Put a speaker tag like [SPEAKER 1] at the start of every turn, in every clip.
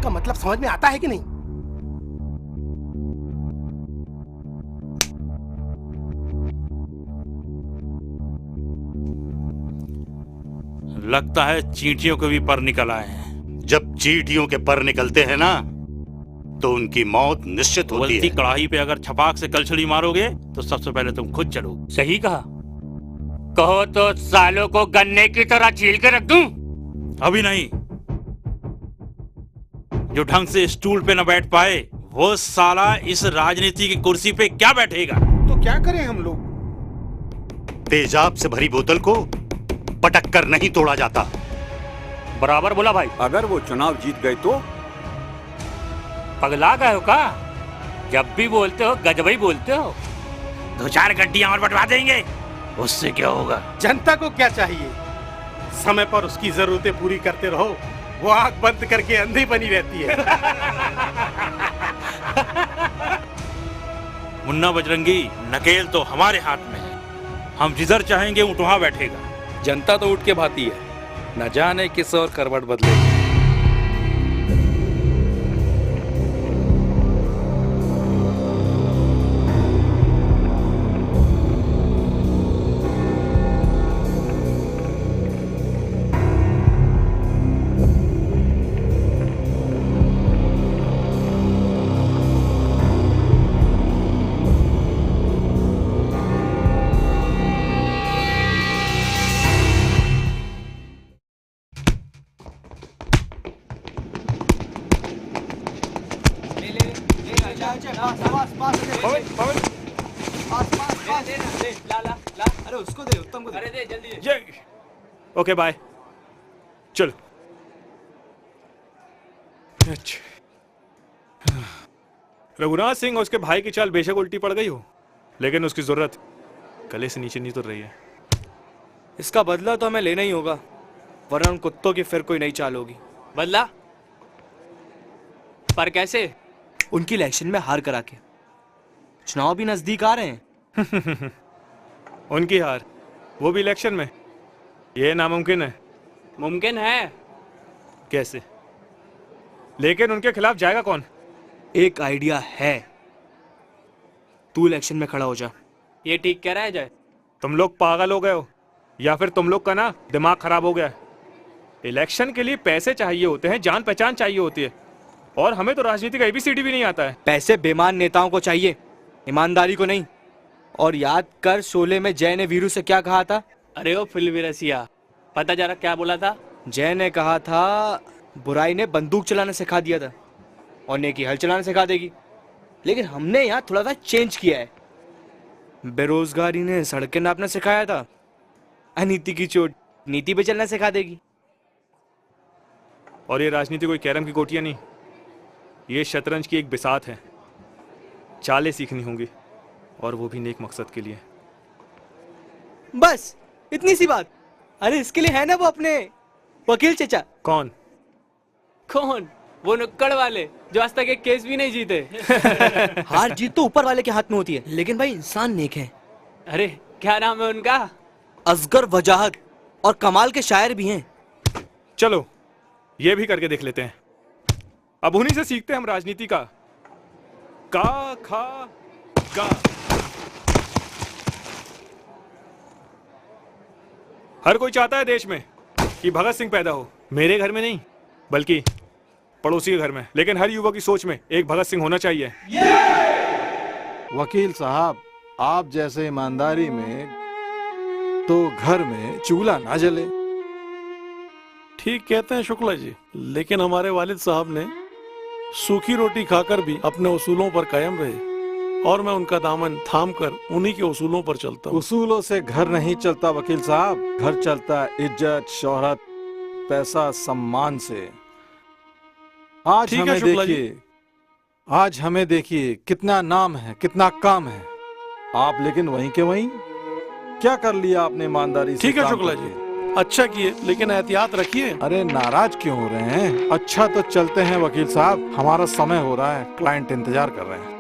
[SPEAKER 1] का मतलब समझ में आता है कि नहीं?
[SPEAKER 2] लगता है चींटियों के भी पर निकल आए हैं।
[SPEAKER 3] जब चींटियों के पर निकलते हैं ना तो उनकी मौत निश्चित होती है।
[SPEAKER 2] कढ़ाई पे अगर छपाक से कलछड़ी मारोगे तो सबसे पहले तुम खुद जलोगे।
[SPEAKER 4] सही कहा। कहो तो सालों को गन्ने की तरह छील के रख दूं?
[SPEAKER 2] अभी नहीं। जो ढंग से स्टूल पे न बैठ पाए वो साला इस राजनीति की कुर्सी पे क्या बैठेगा?
[SPEAKER 1] तो क्या करें हम लोग?
[SPEAKER 3] तेजाब से भरी बोतल को पटक कर नहीं तोड़ा जाता।
[SPEAKER 4] बराबर बोला भाई।
[SPEAKER 5] अगर वो चुनाव जीत गए तो?
[SPEAKER 4] पगला गए हो का? जब भी बोलते हो गजबई बोलते हो।
[SPEAKER 2] 2-4 गड्डियां और बंटवा देंगे, उससे क्या होगा?
[SPEAKER 1] जनता को क्या चाहिए? समय पर उसकी जरूरतें पूरी करते रहो, वो आंख बंद करके अंधी बनी रहती है।
[SPEAKER 2] मुन्ना बजरंगी, नकेल तो हमारे हाथ में है। हम जिधर चाहेंगे ऊँट वहां बैठेगा।
[SPEAKER 6] जनता तो उठ के भाती है, न जाने किस और करवट बदलेगी।
[SPEAKER 7] ओके बाय, चलो। अच्छा, रघुनाथ सिंह और उसके भाई की चाल बेशक उल्टी पड़ गई हो, लेकिन उसकी जरूरत गले से नीचे नहीं उतर रही है।
[SPEAKER 8] इसका बदला तो हमें लेना ही होगा, वरना उन कुत्तों की फिर कोई नई चाल होगी।
[SPEAKER 9] बदला? पर कैसे?
[SPEAKER 8] उनकी इलेक्शन में हार करा के। चुनाव भी नजदीक आ रहे हैं।
[SPEAKER 7] उनकी हार, वो भी इलेक्शन में, ये नामुमकिन है।
[SPEAKER 9] मुमकिन है।
[SPEAKER 7] कैसे? लेकिन उनके खिलाफ जाएगा कौन?
[SPEAKER 8] एक आइडिया है, तू इलेक्शन में खड़ा हो जा।
[SPEAKER 9] ये ठीक कह रहा है जय?
[SPEAKER 7] तुम लोग पागल हो गए हो या फिर तुम लोग का ना दिमाग खराब हो गया है? इलेक्शन के लिए पैसे चाहिए होते हैं, जान पहचान चाहिए होती है, और हमें तो राजनीति का एबीसीडी भी नहीं आता है।
[SPEAKER 8] पैसे बेईमान नेताओं को चाहिए, ईमानदारी को नहीं। और याद कर, शोले में जय ने वीरू से क्या कहा था?
[SPEAKER 9] अरे ओ फिल्मी रसिया, पता जरा क्या बोला था?
[SPEAKER 8] जय ने कहा था बुराई ने बंदूक चलाना सिखा दिया था और नेकी हल चलाना सिखा देगी। लेकिन हमने यहाँ थोड़ा सा चेंज किया है। बेरोजगारी ने सड़कें नापना सिखाया था, अनीति की चोट नीति पे चलना सिखा देगी।
[SPEAKER 7] और ये राजनीति कोई कैरम की गोटियां नहीं, ये शतरंज की एक बिसात है। चालें सीखनी होंगी, और वो भी नेक मकसद के लिए।
[SPEAKER 8] बस इतनी सी बात। अरे इसके लिए है ना वो अपने वकील चचा।
[SPEAKER 7] कौन?
[SPEAKER 9] कौन? वो नुक्कड़ वाले जो आज तक एक केस भी नहीं जीते।
[SPEAKER 8] हार जीत तो ऊपर वाले के हाथ में होती है, लेकिन भाई इंसान नेक है।
[SPEAKER 9] अरे क्या नाम है उनका?
[SPEAKER 8] असगर वजाहत, और कमाल के शायर भी हैं।
[SPEAKER 7] चलो ये भी करके देख लेते हैं। अब उन्हीं से सीखते हैं हम राजनीति का का खा गा। हर कोई चाहता है देश में कि भगत सिंह पैदा हो। मेरे घर में नहीं, बल्कि पड़ोसी के घर में। लेकिन हर युवा की सोच में एक भगत सिंह होना चाहिए।
[SPEAKER 10] वकील साहब, आप जैसे ईमानदारी में तो घर में चूल्हा ना जले।
[SPEAKER 11] ठीक कहते हैं शुक्ला जी, लेकिन हमारे वालिद साहब ने सूखी रोटी खाकर भी अपने उसूलों पर कायम रहे, और मैं उनका दामन थामकर उन्हीं के उसूलों पर चलता हूँ।
[SPEAKER 10] उसूलों से घर नहीं चलता वकील साहब, घर चलता है इज्जत, शोहरत, पैसा, सम्मान से। आज हमें देखिए कितना नाम है, कितना काम है। आप लेकिन वहीं के वहीं क्या कर लिया आपने ईमानदारी से?
[SPEAKER 11] ठीक है शुक्ला जी, अच्छा किए, लेकिन एहतियात रखिए।
[SPEAKER 10] अरे नाराज क्यों हो रहे हैं? अच्छा तो चलते हैं वकील साहब, हमारा समय हो रहा है, क्लाइंट इंतजार कर रहे हैं।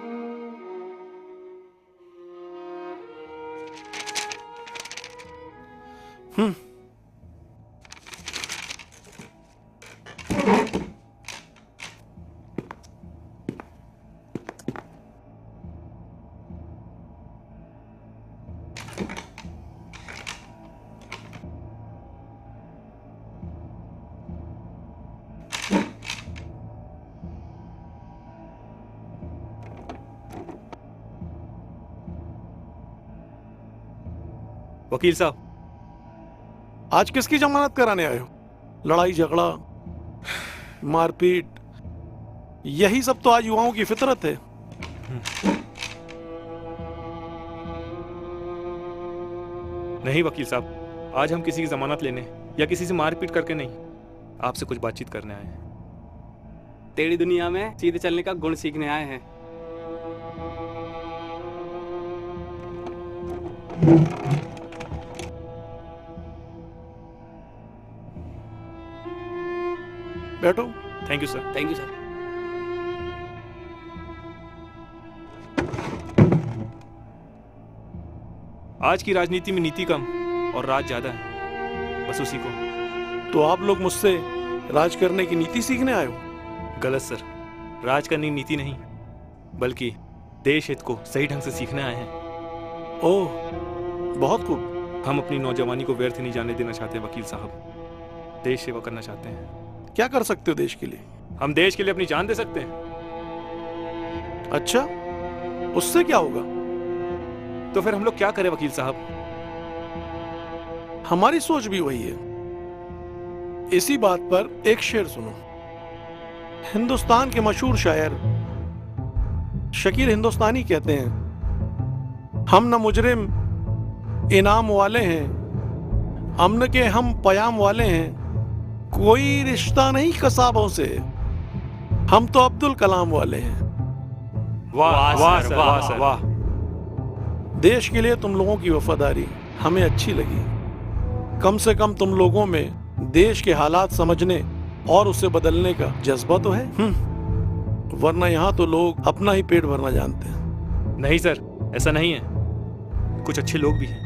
[SPEAKER 7] वकील साहब,
[SPEAKER 11] आज किसकी जमानत कराने आए हो? लड़ाई झगड़ा, मारपीट, यही सब तो आज युवाओं की फितरत है।
[SPEAKER 7] नहीं वकील साहब, आज हम किसी की जमानत लेने या किसी से मारपीट करके नहीं, आपसे कुछ बातचीत करने आए हैं।
[SPEAKER 9] टेढ़ी दुनिया में सीधे चलने का गुण सीखने आए हैं।
[SPEAKER 11] बैठो।
[SPEAKER 7] Thank you sir.
[SPEAKER 9] Thank you sir.
[SPEAKER 7] आज की राजनीति में नीति कम और राज ज्यादा है, बस उसी को।
[SPEAKER 11] तो आप लोग मुझसे राज करने की नीति सीखने आए हो?
[SPEAKER 7] गलत सर, राज करनी नीति नहीं, बल्कि देश हित को सही ढंग से सीखने आए हैं।
[SPEAKER 11] ओह, बहुत खूब।
[SPEAKER 7] हम अपनी नौजवानी को व्यर्थ नहीं जाने देना चाहते वकील साहब, देश सेवा करना चाहते हैं।
[SPEAKER 11] क्या कर सकते हो देश के लिए?
[SPEAKER 7] हम देश के लिए अपनी जान दे सकते हैं।
[SPEAKER 11] अच्छा, उससे क्या होगा?
[SPEAKER 7] तो फिर हम लोग क्या करें वकील साहब?
[SPEAKER 11] हमारी सोच भी वही है। इसी बात पर एक शेर सुनो। हिंदुस्तान के मशहूर शायर शकील हिंदुस्तानी कहते हैं, हम न मुजरिम इनाम वाले हैं, अमन के हम पयाम वाले हैं, कोई रिश्ता नहीं कसाबों से, हम तो अब्दुल कलाम वाले हैं।
[SPEAKER 7] वाह वाह सर, वाह सर, वाह।
[SPEAKER 11] देश के लिए तुम लोगों की वफादारी हमें अच्छी लगी। कम से कम तुम लोगों में देश के हालात समझने और उसे बदलने का जज्बा तो है। वरना यहाँ तो लोग अपना ही पेट भरना जानते हैं।
[SPEAKER 7] नहीं सर, ऐसा नहीं है, कुछ अच्छे लोग भी हैं।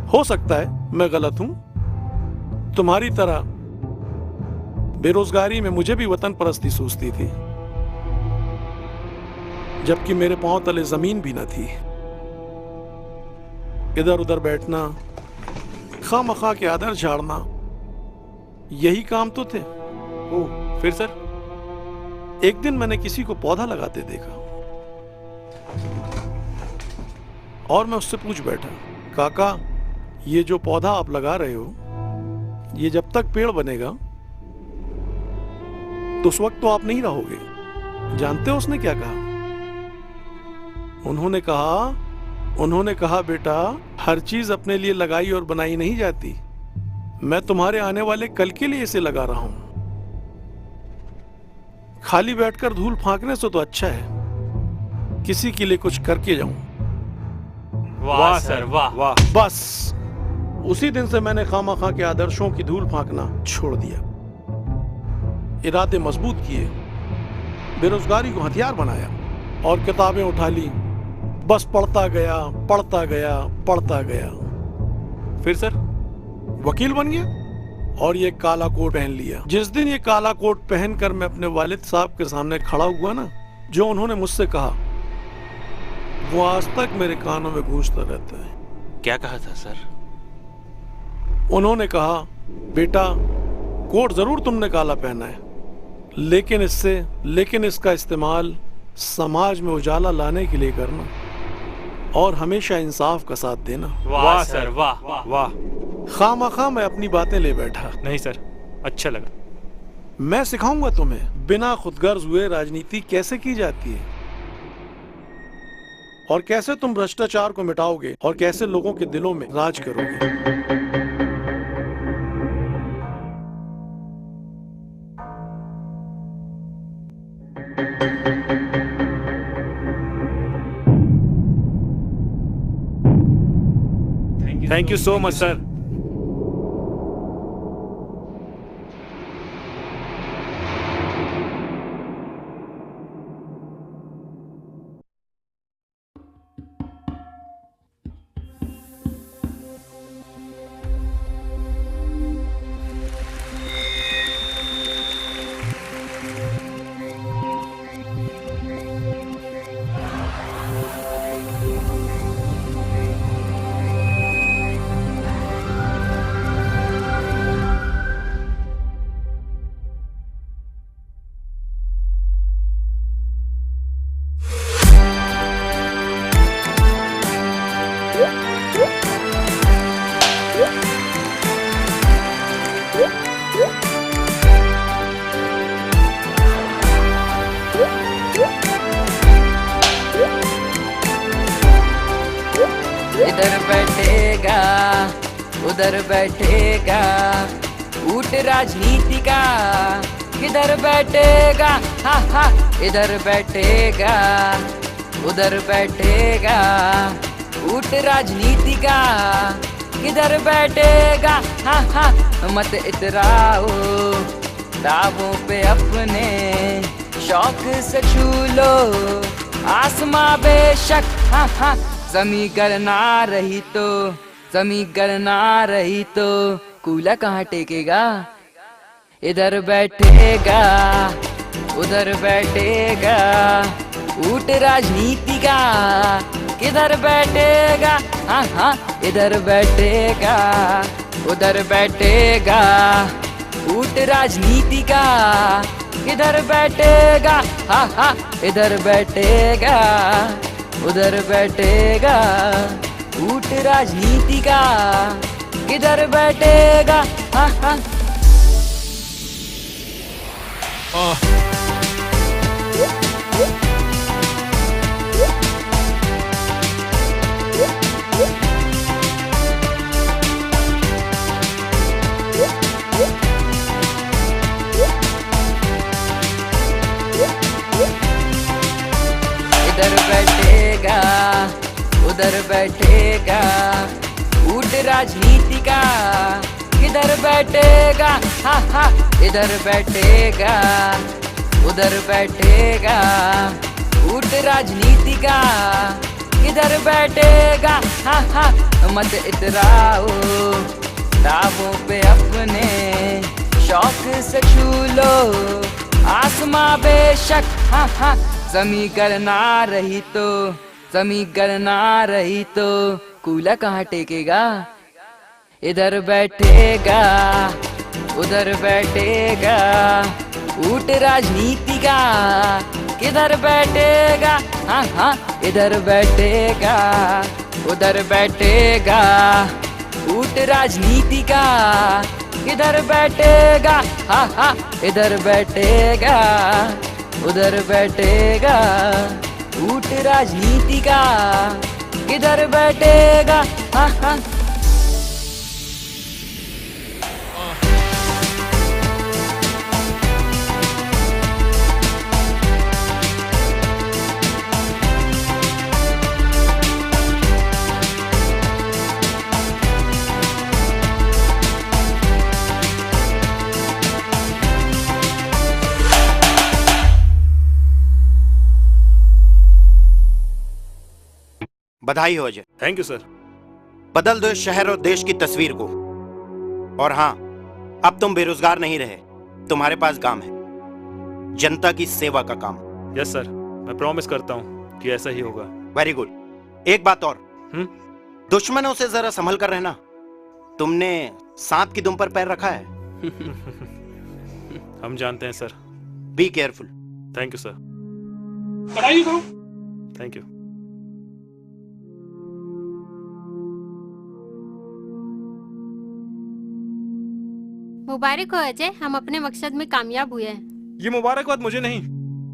[SPEAKER 11] हो सकता है मैं गलत हूं। तुम्हारी तरह बेरोजगारी में मुझे भी वतन परस्ती सूझती थी, जबकि मेरे पांव तले जमीन भी न थी। इधर उधर बैठना, खामखा के आदर झाड़ना, यही काम तो थे।
[SPEAKER 7] ओह, फिर सर?
[SPEAKER 11] एक दिन मैंने किसी को पौधा लगाते देखा और मैं उससे पूछ बैठा, काका ये जो पौधा आप लगा रहे हो, ये जब तक पेड़ बनेगा तो उस वक्त तो आप नहीं रहोगे। जानते हो उसने क्या कहा? उन्होंने कहा बेटा, हर चीज अपने लिए लगाई और बनाई नहीं जाती। मैं तुम्हारे आने वाले कल के लिए इसे लगा रहा हूं। खाली बैठकर धूल फांकने से तो अच्छा है किसी के लिए कुछ करके जाऊं।
[SPEAKER 7] वाह सर, वाह वाह।
[SPEAKER 11] बस उसी दिन से मैंने खामखा के आदर्शों की धूल फांकना छोड़ दिया। इरादे मजबूत किए, बेरोजगारी को हथियार बनाया और किताबें उठा ली। बस पढ़ता गया, पढ़ता गया, पढ़ता गया।
[SPEAKER 7] फिर सर?
[SPEAKER 11] वकील बन गया और ये काला कोट पहन लिया। जिस दिन ये काला कोट पहनकर मैं अपने वालिद साहब के सामने खड़ा हुआ ना, जो उन्होंने मुझसे कहा वो आज तक मेरे कानों में गूंजता रहता है।
[SPEAKER 2] क्या कहा था सर?
[SPEAKER 11] उन्होंने कहा, बेटा कोट जरूर तुमने काला पहना है, लेकिन इसका इस्तेमाल समाज में उजाला लाने के लिए करना और हमेशा इंसाफ का साथ देना।
[SPEAKER 7] वाह सर, वाह वाह।
[SPEAKER 11] खामखा मैं अपनी बातें ले बैठा।
[SPEAKER 7] नहीं सर, अच्छा लगा।
[SPEAKER 11] मैं सिखाऊंगा तुम्हें बिना खुदगर्ज हुए राजनीति कैसे की जाती है और कैसे तुम भ्रष्टाचार को मिटाओगे और कैसे लोगों के दिलों में राज करोगे।
[SPEAKER 7] Thank you so much sir.
[SPEAKER 12] उधर बैठेगा ऊंट राजनीति का, किधर बैठेगा, हा हा इधर बैठेगा, उधर बैठेगा ऊंट राजनीति का, किधर बैठेगा, हा हा मत इतराओ दावों पे अपने, शौक से छू लो आसमां बेशक, हा हा जमी गरना रही तो, जमी गरना रही तो कूला कहाँ टेकेगा, इधर बैठेगा उधर बैठेगा ऊंट राजनीति का, किधर बैठेगा, हाँ हाँ इधर बैठेगा उधर बैठेगा ऊंट राजनीति का, किधर बैठेगा, हाँ हाँ इधर बैठेगा उधर बैठेगा ऊंट राजनीति का, किधर बैठेगा, हाँ हाँ। इधर बैठेगा उधर बैठेगा ऊंट राजनीति का, किधर बैठेगा, हा हा इधर बैठेगा उधर बैठेगा ऊंट राजनीति का, किधर बैठेगा, हा हा मत इतराओ दावों पे अपने, शौक से छू लो आसमां बेशक, हा हा जमी गरना रही तो, जमी गरना रही तो कूला कहाँ टेकेगा, इधर बैठेगा उधर बैठेगा ऊंट राजनीति का, किधर बैठेगा, हाँ हाँ इधर बैठेगा उधर बैठेगा ऊंट राजनीति का, किधर बैठेगा, हाँ हाँ इधर बैठेगा उधर बैठेगा ऊंट राजनीति का, किधर बैठेगा, हाँ हाँ।
[SPEAKER 3] बधाई हो अजय।
[SPEAKER 7] Thank you sir.
[SPEAKER 3] बदल दो इस शहर और देश की तस्वीर को। और हाँ, अब तुम बेरोजगार नहीं रहे, तुम्हारे पास काम है, जनता की सेवा का काम।
[SPEAKER 7] यस सर, मैं प्रॉमिस करता हूँ कि ऐसा ही होगा।
[SPEAKER 3] Very good. एक बात और, दुश्मनों से जरा संभल कर रहना। तुमने सांप की दुम पर पैर रखा है।
[SPEAKER 7] हम जानते हैं sir.
[SPEAKER 3] Be careful.
[SPEAKER 7] Thank you sir. Thank you.
[SPEAKER 13] मुबारक हो अजय, हम अपने मकसद में कामयाब हुए हैं।
[SPEAKER 7] ये मुबारकबाद मुझे नहीं,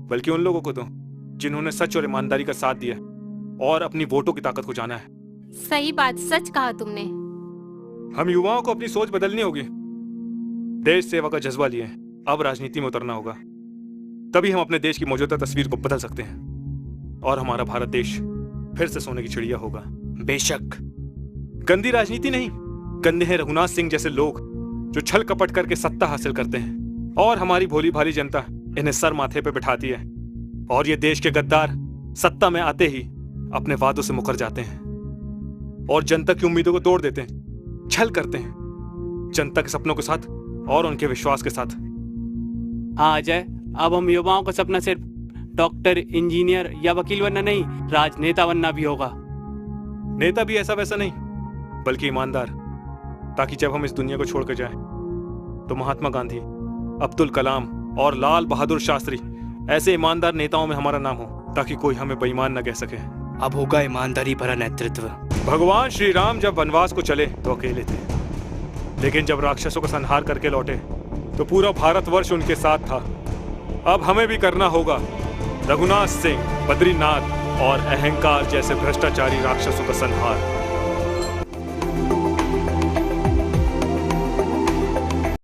[SPEAKER 7] बल्कि उन लोगों को दो जिन्होंने सच और ईमानदारी का साथ दिया और अपनी वोटों की ताकत को जाना है।
[SPEAKER 13] सही बात, सच कहा तुमने।
[SPEAKER 7] हम युवाओं को अपनी सोच बदलनी होगी, देश सेवा का जज्बा लिए अब राजनीति में उतरना होगा। तभी हम अपने देश की मौजूदा तस्वीर को बदल सकते हैं और हमारा भारत देश फिर से सोने की चिड़िया होगा।
[SPEAKER 8] बेशक।
[SPEAKER 7] गंदी राजनीति नहीं, गंदे हैं रघुनाथ सिंह जैसे लोग जो छल कपट करके सत्ता हासिल करते हैं और हमारी भोली भाली जनता इन्हें सर माथे पे बिठाती है। और ये देश के गद्दार सत्ता में आते ही अपने वादों से मुकर जाते हैं और जनता की उम्मीदों को तोड़ देते हैं, छल करते हैं जनता के सपनों के साथ और उनके विश्वास के साथ।
[SPEAKER 9] हाँ अजय, अब हम युवाओं का सपना सिर्फ डॉक्टर, इंजीनियर या वकील बनना नहीं, राजनेता बनना भी होगा।
[SPEAKER 7] नेता भी ऐसा वैसा नहीं, बल्कि ईमानदार, ताकि जब हम इस दुनिया को छोड़कर जाएं तो महात्मा गांधी, अब्दुल कलाम और लाल बहादुर शास्त्री ऐसे ईमानदार नेताओं में हमारा नाम हो, ताकि कोई हमें बेईमान न कह सके।
[SPEAKER 8] अब होगा ईमानदारी भरा नेतृत्व।
[SPEAKER 7] भगवान श्री राम जब वनवास को चले तो अकेले थे, लेकिन जब राक्षसों का संहार करके लौटे तो पूरा भारतवर्ष उनके साथ था। अब हमें भी करना होगा रघुनाथ सिंह, बद्रीनाथ और अहंकार जैसे भ्रष्टाचारी राक्षसों का संहार।